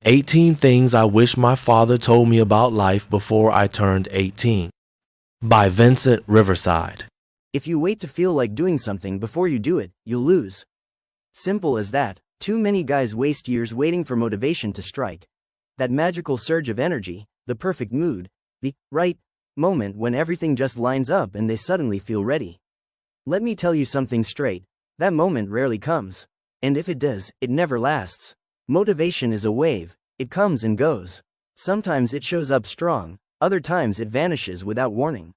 18 Things I Wish My Father Told Me About Life Before I Turned 18 by Vincent Riverside. If you wait to feel like doing something before you do it, you'll lose. Simple as that. Too many guys waste years waiting for motivation to strike. That magical surge of energy, the perfect mood, the right moment when everything just lines up and they suddenly feel ready. Let me tell you something straight. That moment rarely comes. And if it does, it never lasts. Motivation is a wave. It comes and goes. Sometimes it shows up strong, other times it vanishes without warning.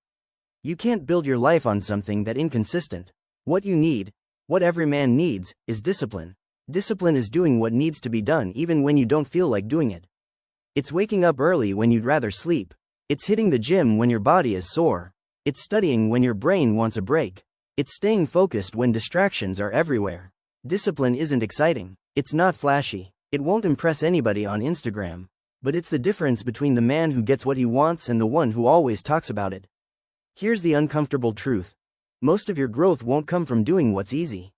You can't build your life on something that's inconsistent. What you need, what every man needs, is discipline. Discipline is doing what needs to be done even when you don't feel like doing it. It's waking up early when you'd rather sleep. It's hitting the gym when your body is sore. It's studying when your brain wants a break. It's staying focused when distractions are everywhere. Discipline isn't exciting. It's not flashy. It won't impress anybody on Instagram. But it's the difference between the man who gets what he wants and the one who always talks about it. Here's the uncomfortable truth. Most of your growth won't come from doing what's easy.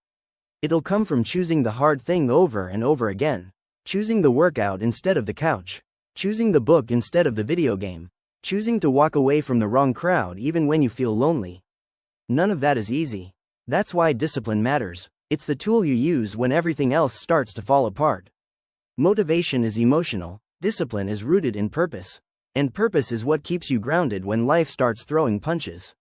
It'll come from choosing the hard thing over and over again. Choosing the workout instead of the couch. Choosing the book instead of the video game. Choosing to walk away from the wrong crowd even when you feel lonely. None of that is easy. That's why discipline matters. It's the tool you use when everything else starts to fall apart. Motivation is emotional, discipline is rooted in purpose. And purpose is what keeps you grounded when life starts throwing punches.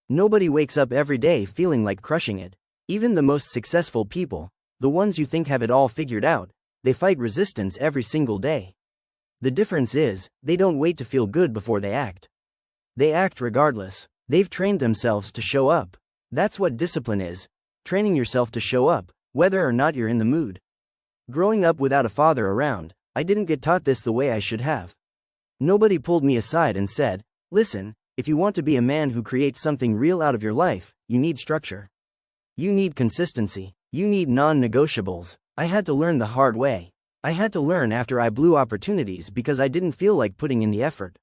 Nobody wakes up every day feeling like crushing it. Even the most successful people, the ones you think have it all figured out, they fight resistance every single day. The difference is, they don't wait to feel good before they act. They act regardless. They've trained themselves to show up. That's what discipline is. Training yourself to show up, whether or not you're in the mood. Growing up without a father around, I didn't get taught this the way I should have. Nobody pulled me aside and said, listen, if you want to be a man who creates something real out of your life, you need structure. You need consistency. You need non-negotiables. I had to learn the hard way. I had to learn after I blew opportunities because I didn't feel like putting in the effort.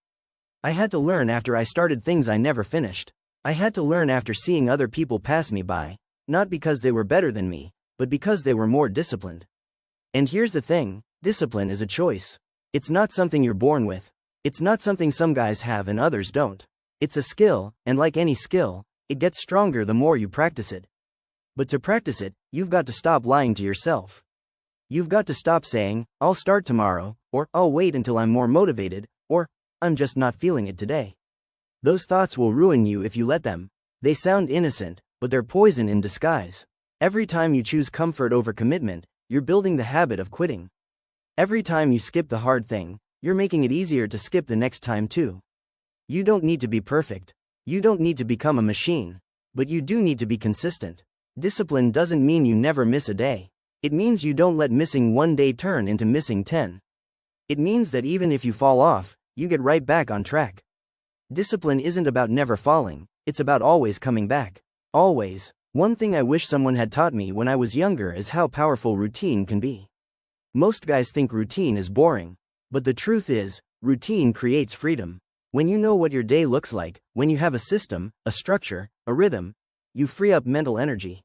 I had to learn after I started things I never finished. I had to learn after seeing other people pass me by, not because they were better than me, but because they were more disciplined. And here's the thing, discipline is a choice. It's not something you're born with. It's not something some guys have and others don't. It's a skill, and like any skill, it gets stronger the more you practice it. But to practice it, you've got to stop lying to yourself. You've got to stop saying, I'll start tomorrow, or I'll wait until I'm more motivated, or I'm just not feeling it today. Those thoughts will ruin you if you let them. They sound innocent, but they're poison in disguise. Every time you choose comfort over commitment, you're building the habit of quitting. Every time you skip the hard thing, you're making it easier to skip the next time too. You don't need to be perfect. You don't need to become a machine. But you do need to be consistent. Discipline doesn't mean you never miss a day. It means you don't let missing one day turn into missing 10. It means that even if you fall off, you get right back on track. Discipline isn't about never falling, it's about always coming back. Always. One thing I wish someone had taught me when I was younger is how powerful routine can be. Most guys think routine is boring. But the truth is, routine creates freedom. When you know what your day looks like, when you have a system, a structure, a rhythm, you free up mental energy.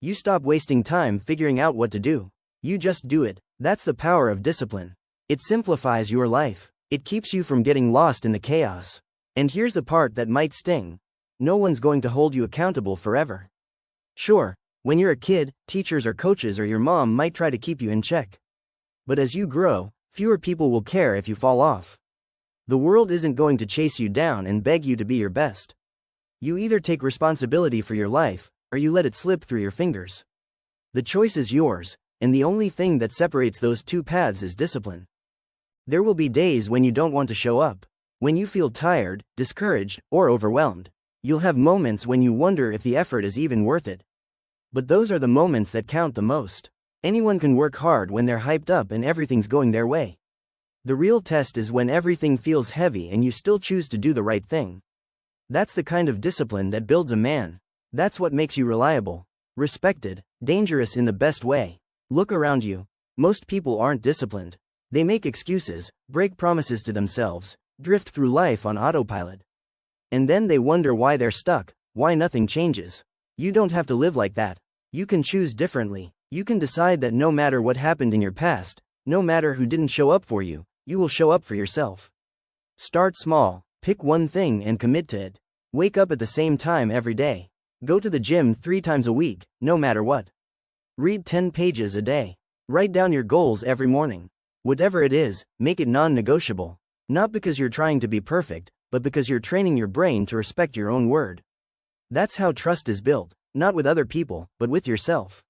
You stop wasting time figuring out what to do. You just do it. That's the power of discipline. It simplifies your life. It keeps you from getting lost in the chaos. And here's the part that might sting. No one's going to hold you accountable forever. Sure, when you're a kid, teachers or coaches or your mom might try to keep you in check. But as you grow, fewer people will care if you fall off. The world isn't going to chase you down and beg you to be your best. You either take responsibility for your life, or you let it slip through your fingers. The choice is yours, and the only thing that separates those two paths is discipline. There will be days when you don't want to show up, when you feel tired, discouraged, or overwhelmed. You'll have moments when you wonder if the effort is even worth it. But those are the moments that count the most. Anyone can work hard when they're hyped up and everything's going their way. The real test is when everything feels heavy and you still choose to do the right thing. That's the kind of discipline that builds a man. That's what makes you reliable, respected, dangerous in the best way. Look around you. Most people aren't disciplined. They make excuses, break promises to themselves, drift through life on autopilot. And then they wonder why they're stuck, why nothing changes. You don't have to live like that. You can choose differently. You can decide that no matter what happened in your past, No matter who didn't show up for you, you will show up for yourself. Start small, pick one thing and commit to it. Wake up at the same time every day. Go to the gym 3 times a week, no matter what. Read 10 pages a day. Write down your goals every morning. Whatever it is, make it non-negotiable. Not because you're trying to be perfect, but because you're training your brain to respect your own word. That's how trust is built, not with other people, but with yourself.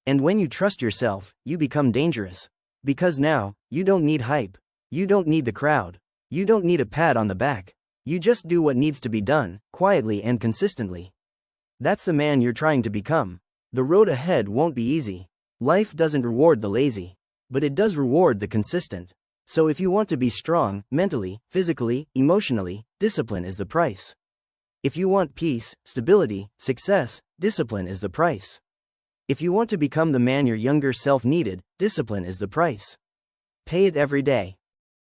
And when you trust yourself, you become dangerous. Because now, you don't need hype. You don't need the crowd. You don't need a pat on the back. You just do what needs to be done, quietly and consistently. That's the man you're trying to become. The road ahead won't be easy. Life doesn't reward the lazy, but it does reward the consistent. So if you want to be strong, mentally, physically, emotionally, discipline is the price. If you want peace, stability, success, discipline is the price. If you want to become the man your younger self needed, discipline is the price. Pay it every day.